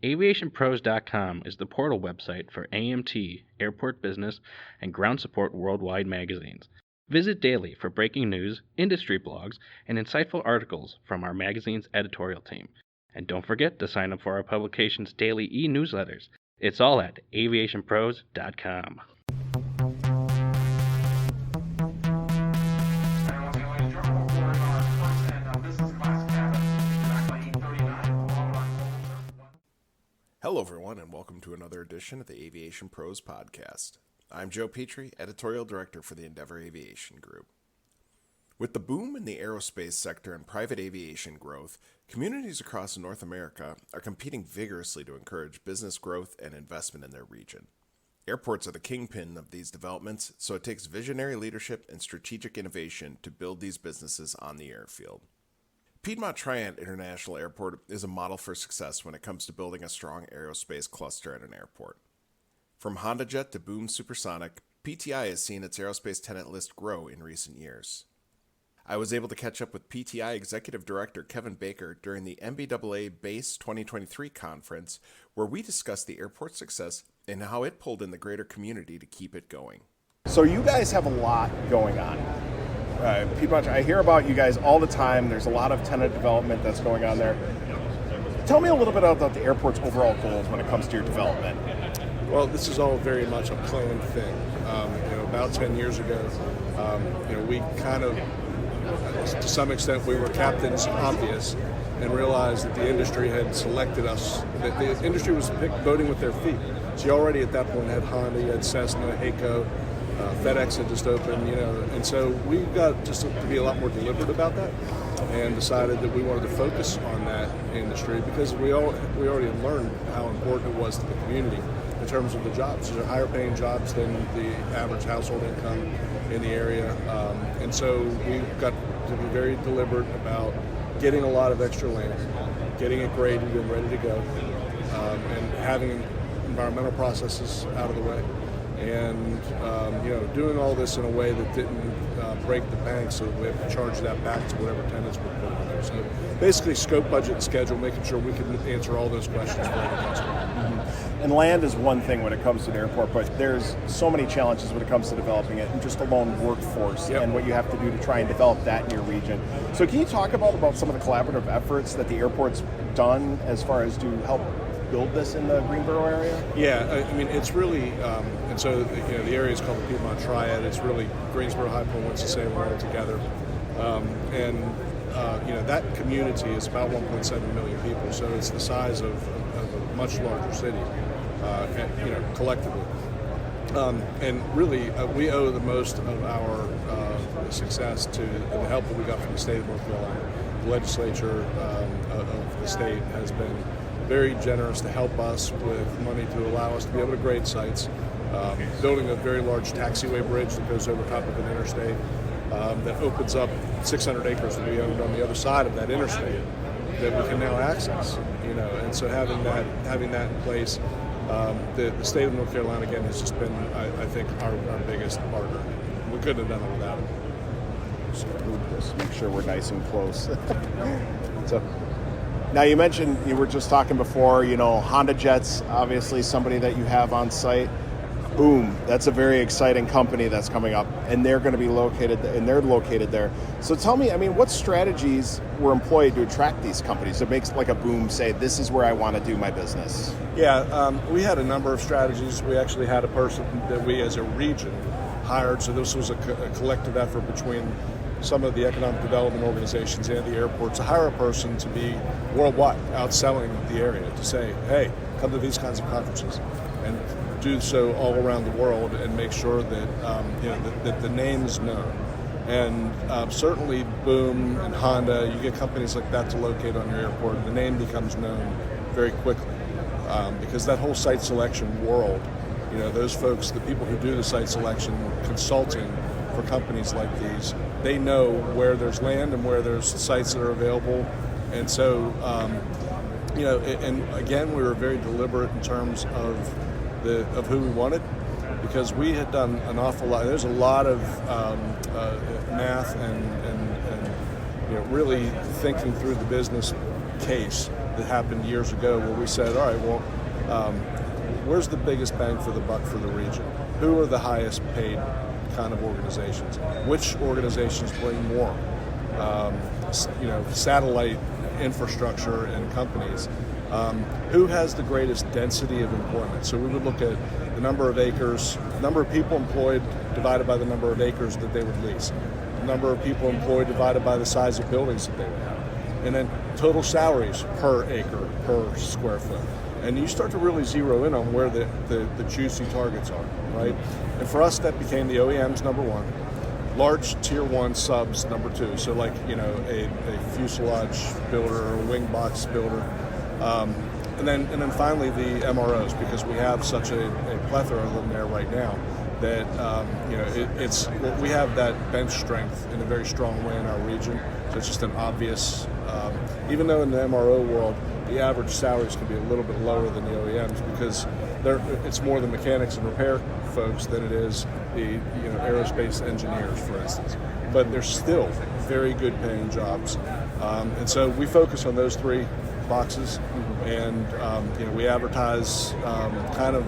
AviationPros.com is the portal website for AMT, Airport Business, and Ground Support Worldwide magazines. Visit daily for breaking news, industry blogs, and insightful articles from our magazine's editorial team. And don't forget to sign up for our publication's daily e-newsletters. It's all at AviationPros.com. Hello, everyone, and welcome to another edition of the Aviation Pros podcast. I'm Joe Petrie, Editorial Director for the Endeavor Aviation Group. With the boom in the aerospace sector and private aviation growth, communities across North America are competing vigorously to encourage business growth and investment in their region. Airports are the kingpin of these developments, so it takes visionary leadership and strategic innovation to build these businesses on the airfield. Piedmont Triad International Airport is a model for success when it comes to building a strong aerospace cluster at an airport. From HondaJet to Boom Supersonic, PTI has seen its aerospace tenant list grow in recent years. I was able to catch up with PTI Executive Director Kevin Baker during the MBAA Base 2023 conference, where we discussed the airport's success and how it pulled in the greater community to keep it going. So you guys have a lot going on. Piedmont, I hear about you guys all the time. There's a lot of tenant development that's going on there. Tell me a little bit about the airport's overall goals when it comes to your development. Well, this is all very much a planned thing. About 10 years ago, we kind of, to some extent, we were captains obvious and realized that the industry had selected us, that the industry was voting with their feet. So you already at that point had Honda, you had Cessna, HAECO, FedEx had just opened, and so we got just to be a lot more deliberate about that and decided that we wanted to focus on that industry because we already had learned how important it was to the community in terms of the jobs. These are higher paying jobs than the average household income in the area, and so we got to be very deliberate about getting a lot of extra land, getting it graded and ready to go, and having environmental processes out of the way. And doing all this in a way that didn't break the bank, so that we have to charge that back to whatever tenants we're putting in there. So basically, scope, budget, and schedule, making sure we can answer all those questions for the customer. Mm-hmm. And land is one thing when it comes to an airport, but there's so many challenges when it comes to developing it, and just alone workforce and what you have to do to try and develop that in your region. So can you talk about some of the collaborative efforts that the airport's done as far as to help build this in the Greenboro area? Yeah, I mean, it's really, and so the area is called the Piedmont Triad. It's really Greensboro, High Point, Winston-Salem all together, that community is about 1.7 million people. So it's the size of a much larger city, collectively. And really, we owe the most of our success to the help that we got from the state of North Carolina. The legislature of the state has been very generous to help us with money to allow us to be able to grade sites, building a very large taxiway bridge that goes over top of an interstate that opens up 600 acres that we owned on the other side of that interstate that we can now access. And so having that in place, the state of North Carolina again has just been, I think, our biggest partner. We couldn't have done it without it. So just make sure we're nice and close. So. Now you mentioned, you were just talking before, HondaJet's obviously somebody that you have on site. Boom, that's a very exciting company that's coming up, and they're going to be located there. So tell me, what strategies were employed to attract these companies? It makes like a Boom say, this is where I want to do my business. Yeah, we had a number of strategies. We actually had a person that we as a region hired, so this was a collective effort between some of the economic development organizations and the airport to hire a person to be worldwide, outselling the area, to say, hey, come to these kinds of conferences, and do so all around the world and make sure that that the name's known. And certainly Boom and Honda, you get companies like that to locate on your airport, and the name becomes known very quickly because that whole site selection world, those folks, the people who do the site selection consulting for companies like these, they know where there's land and where there's sites that are available. And so, and again, we were very deliberate in terms of who we wanted, because we had done an awful lot. There's a lot of math and really thinking through the business case that happened years ago where we said, all right, well, where's the biggest bang for the buck for the region? Who are the highest paid kind of organizations? Which organizations bring more? Satellite infrastructure and companies. Who has the greatest density of employment? So we would look at the number of acres, number of people employed divided by the number of acres that they would lease, the number of people employed divided by the size of buildings that they would have, and then total salaries per acre, per square foot. And you start to really zero in on where the juicy targets are, right? And for us, that became the OEMs, number one, large tier one subs, number two. So like, a fuselage builder or a wing box builder. And then finally the MROs, because we have such a plethora of them there right now that we have that bench strength in a very strong way in our region. So it's just an obvious, even though in the MRO world the average salaries can be a little bit lower than the OEMs because it's more the mechanics and repair folks than it is the aerospace engineers, for instance. But they're still very good paying jobs, and so we focus on those three boxes, and we advertise kind of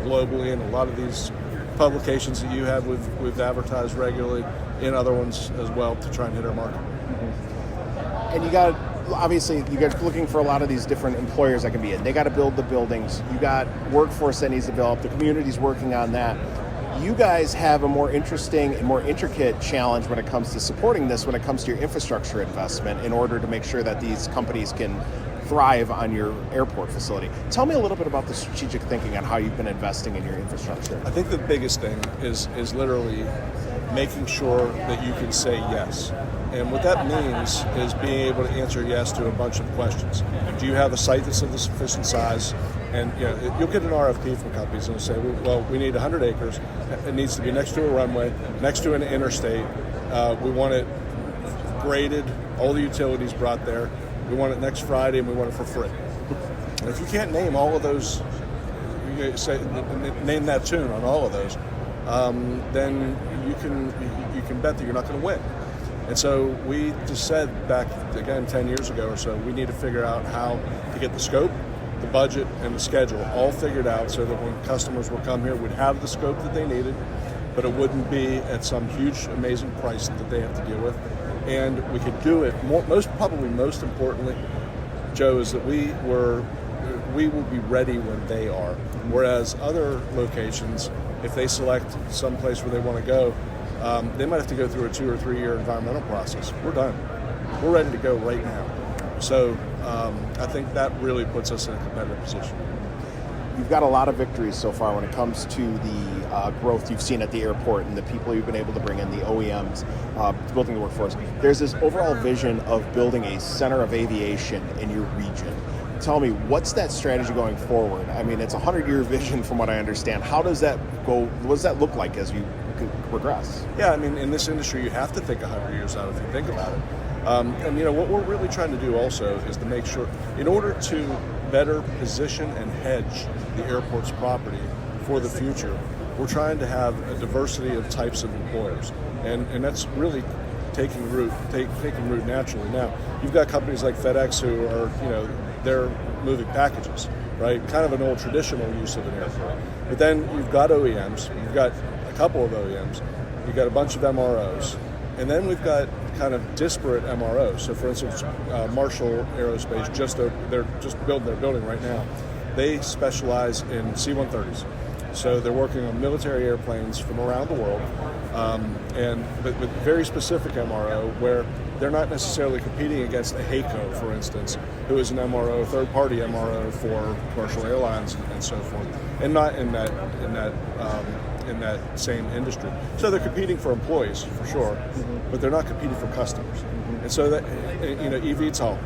globally in a lot of these publications that you have. We've advertised regularly in other ones as well to try and hit our market. And you got looking for a lot of these different employers that can be in. They got to build the buildings. You got workforce that needs to develop. The community's working on that. You guys have a more interesting and more intricate challenge when it comes to supporting this, when it comes to your infrastructure investment in order to make sure that these companies can thrive on your airport facility. Tell me a little bit about the strategic thinking on how you've been investing in your infrastructure. I think the biggest thing is literally making sure that you can say yes. And what that means is being able to answer yes to a bunch of questions. Do you have a site that's of the sufficient size? And you'll get an RFP from companies and they'll say, well, we need 100 acres. It needs to be next to a runway, next to an interstate. We want it graded, all the utilities brought there. We want it next Friday, and we want it for free. And if you can't name all of those, name that tune on all of those, then you can bet that you're not going to win. And so we just said back, again, 10 years ago or so, we need to figure out how to get the scope, the budget, and the schedule all figured out so that when customers would come here, we'd have the scope that they needed, but it wouldn't be at some huge, amazing price that they have to deal with. And we could do it, most importantly, Joe, is that we will be ready when they are. Whereas other locations, if they select some place where they want to go, they might have to go through a 2 or 3 year environmental process. We're done. We're ready to go right now. So I think that really puts us in a competitive position. You've got a lot of victories so far when it comes to the growth you've seen at the airport and the people you've been able to bring in, the OEMs, building the workforce. There's this overall vision of building a center of aviation in your region. Tell me, what's that strategy going forward? I mean, it's a 100-year vision from what I understand. How does that go? What does that look like as you progress? Yeah, I mean, in this industry, you have to think 100 years out if you think about it. And what we're really trying to do also is to make sure, in order to better position and hedge the airport's property for the future, we're trying to have a diversity of types of employers, and that's really taking root naturally. Now, you've got companies like FedEx who are, they're moving packages, right? Kind of an old traditional use of an airport. But then you've got OEMs, you've got a couple of OEMs, you've got a bunch of MROs, and then we've got kind of disparate MROs. So for instance, Marshall Aerospace, they're just building their building right now. They specialize in C-130s. So they're working on military airplanes from around the world, but with very specific MRO where they're not necessarily competing against a HAECO, for instance, who is an MRO, third-party MRO for commercial airlines and so forth, and not in that same industry. So they're competing for employees for sure, but they're not competing for customers. And so that eVTOL,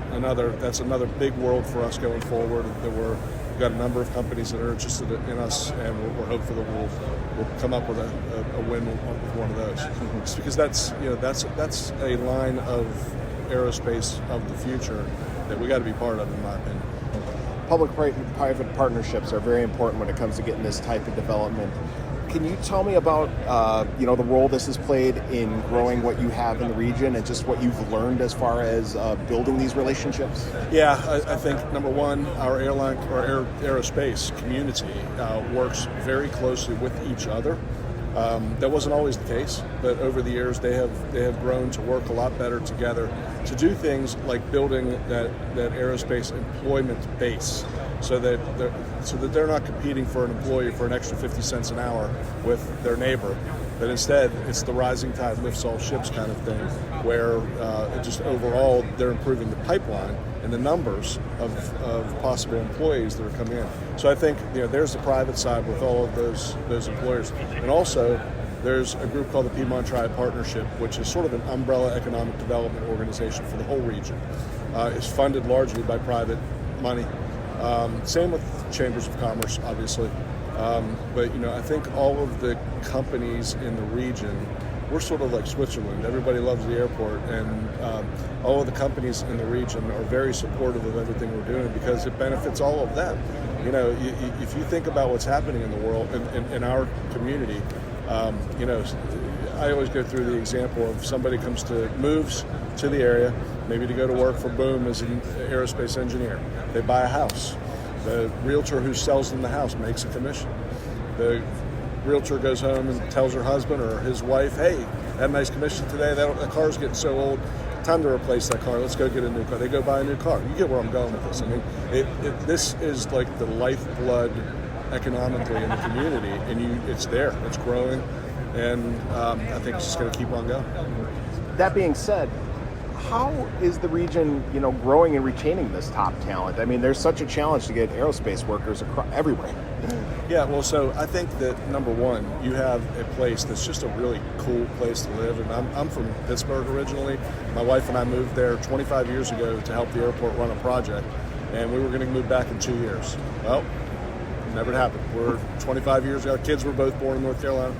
that's another big world for us going forward. That we've got a number of companies that are interested in us, and we're hopeful that we'll come up with a win with one of those. Just because that's a line of aerospace of the future that we got to be part of, in my opinion. Public-private partnerships are very important when it comes to getting this type of development Can you tell me about the role this has played in growing what you have in the region and just what you've learned as far as building these relationships? Yeah, I think number one, our aerospace community works very closely with each other. That wasn't always the case, but over the years they have grown to work a lot better together to do things like building that aerospace employment base, so that they're not competing for an employee for an extra 50 cents an hour with their neighbor, but instead it's the rising tide lifts all ships kind of thing, where just overall they're improving the pipeline and the numbers of possible employees that are coming in. So I think there's the private side with all of those employers, and also there's a group called the Piedmont Triad Partnership, which is sort of an umbrella economic development organization for the whole region. It's funded largely by private money. Same with chambers of commerce, obviously. But I think all of the companies in the region, we're sort of like Switzerland. Everybody loves the airport, and all of the companies in the region are very supportive of everything we're doing because it benefits all of them. If you think about what's happening in the world, in our community, I always go through the example of somebody moves to the area, maybe to go to work for Boom as an aerospace engineer. They buy a house. The realtor who sells them the house makes a commission. The realtor goes home and tells her husband or his wife, hey, had a nice commission today, that car's getting so old, time to replace that car, let's go get a new car. They go buy a new car. You get where I'm going with this. I mean, this is like the lifeblood economically in the community, and it's there, it's growing, and I think it's just going to keep on going. That being said, how is the region, growing and retaining this top talent? I mean, there's such a challenge to get aerospace workers everywhere. Yeah, well, so I think that number one, you have a place that's just a really cool place to live, and I'm from Pittsburgh originally. My wife and I moved there 25 years ago to help the airport run a project, and we were going to move back in 2 years. Well, never happened. We're 25 years ago. Our kids were both born in North Carolina.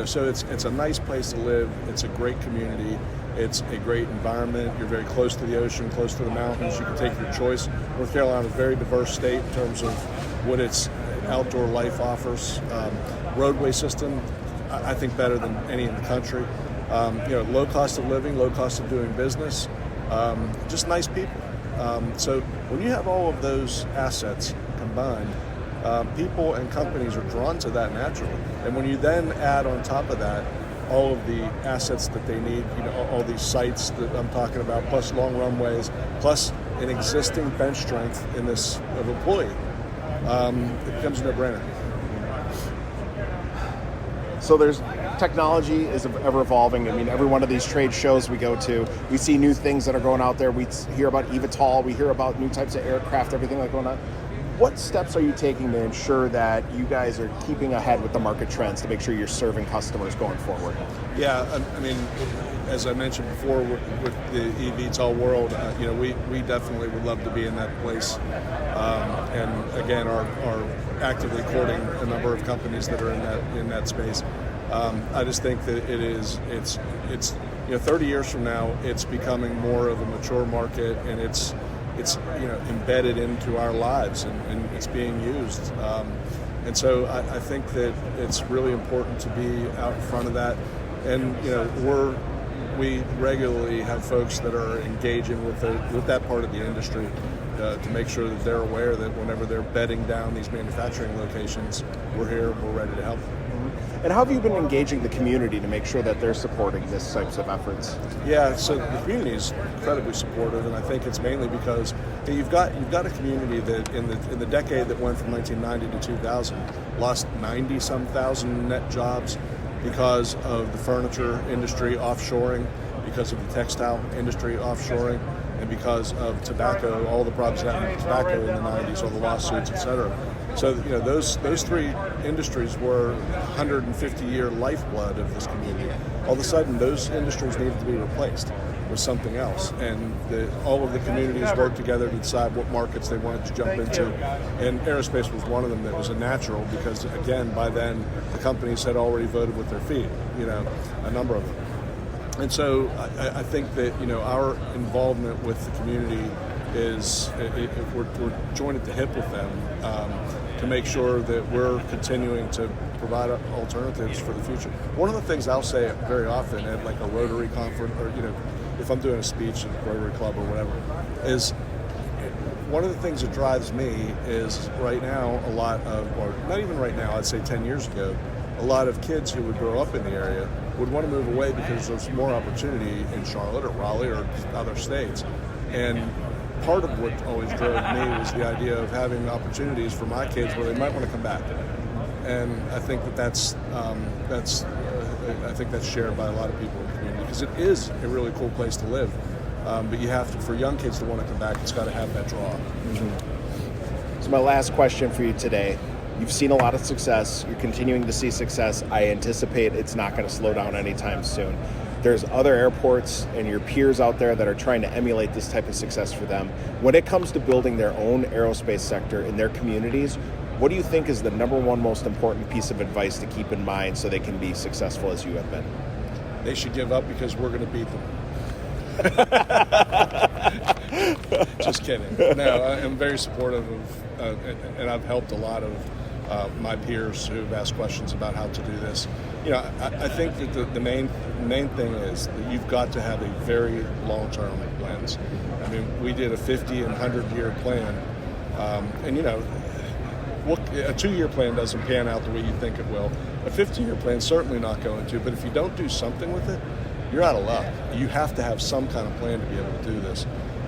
So it's a nice place to live. It's a great community. It's a great environment. You're very close to the ocean, close to the mountains. You can take your choice. North Carolina is a very diverse state in terms of what its outdoor life offers. Roadway system, I think better than any in the country. Low cost of living, low cost of doing business, just nice people. So when you have all of those assets combined, people and companies are drawn to that naturally. And when you then add on top of that all of the assets that they need, all these sites that I'm talking about, plus long runways, plus an existing bench strength in this of employee, it becomes a no-brainer. So there's technology is ever evolving. I mean, every one of these trade shows we go to, we see new things that are going out there. We hear about eVTOL, we hear about new types of aircraft, everything that's going on. What steps are you taking to ensure that you guys are keeping ahead with the market trends to make sure you're serving customers going forward? Yeah, I mean, as I mentioned before, with the eVTOL world, we definitely would love to be in that place, and again, are actively courting a number of companies that are in that space. I just think that it's 30 years from now, it's becoming more of a mature market, and it's embedded into our lives, and it's being used. And so I think that it's really important to be out in front of that. And we regularly have folks that are engaging with that part of the industry to make sure that they're aware that whenever they're bedding down these manufacturing locations, we're here, we're ready to help. And how have you been engaging the community to make sure that they're supporting this types of efforts? Yeah, so the community is incredibly supportive, and I think it's mainly because you've got a community that in the decade that went from 1990 to 2000 lost 90-some thousand net jobs because of the furniture industry offshoring, because of the textile industry offshoring, and because of tobacco, all the problems that happened with tobacco in the 90s, all the lawsuits, etc. So those three industries were 150-year lifeblood of this community. All of a sudden, those industries needed to be replaced with something else, and all of the communities worked together to decide what markets they wanted to jump into, and aerospace was one of them that was a natural because, again, by then the companies had already voted with their feet, a number of them. And so I think that our involvement with the community is if we're joined at the hip with them to make sure that we're continuing to provide alternatives for the future. One of the things I'll say very often at like a Rotary conference, or if I'm doing a speech at a Rotary Club or whatever, is one of the things that drives me is right now a lot of, or not even right now, I'd say 10 years ago, a lot of kids who would grow up in the area would want to move away because there's more opportunity in Charlotte or Raleigh or other states. And part of what always drove me was the idea of having opportunities for my kids where they might want to come back. And I think that's shared by a lot of people in the community, because it is a really cool place to live. But you have to, for young kids to want to come back, it's got to have that draw. Mm-hmm. So my last question for you today. You've seen a lot of success. You're continuing to see success. I anticipate it's not going to slow down anytime soon. There's other airports and your peers out there that are trying to emulate this type of success for them. When it comes to building their own aerospace sector in their communities, what do you think is the number one most important piece of advice to keep in mind so they can be successful as you have been? They should give up because we're going to beat them. Just kidding. No, I'm very supportive of, and I've helped a lot of my peers who've asked questions about how to do this. I think that the main thing is that you've got to have a very long-term lens. I mean, we did a 50 and 100-year plan, and a 2-year plan doesn't pan out the way you think it will. A 50-year plan's certainly not going to, but if you don't do something with it, you're out of luck. You have to have some kind of plan to be able to do this.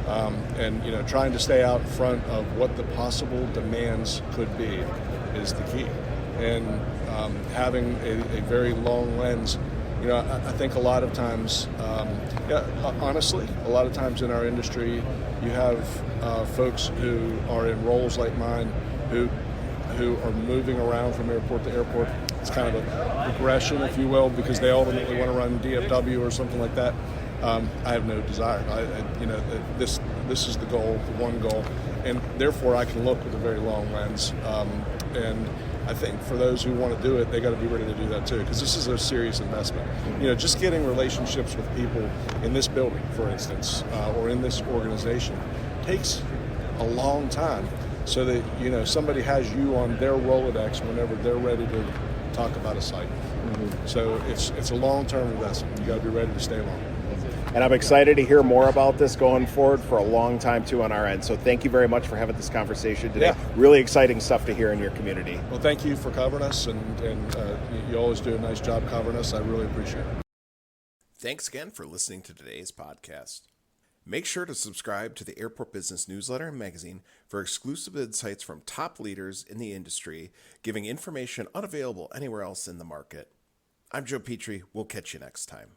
And trying to stay out in front of what the possible demands could be is the key. And having a very long lens, I think a lot of times, honestly, a lot of times in our industry, you have folks who are in roles like mine who are moving around from airport to airport. It's kind of a progression, if you will, because they ultimately want to run DFW or something like that. I have no desire. This is the goal, the one goal, and therefore I can look with a very long lens. And I think for those who want to do it, they got to be ready to do that too, because this is a serious investment. Just getting relationships with people in this building, for instance, or in this organization, takes a long time, so that somebody has you on their Rolodex whenever they're ready to talk about a site. Mm-hmm. So it's a long-term investment. You got to be ready to stay long. And I'm excited to hear more about this going forward for a long time too on our end. So thank you very much for having this conversation today. Yeah. Really exciting stuff to hear in your community. Well, thank you for covering us, and you always do a nice job covering us. I really appreciate it. Thanks again for listening to today's podcast. Make sure to subscribe to the Airport Business Newsletter and Magazine for exclusive insights from top leaders in the industry, giving information unavailable anywhere else in the market. I'm Joe Petrie. We'll catch you next time.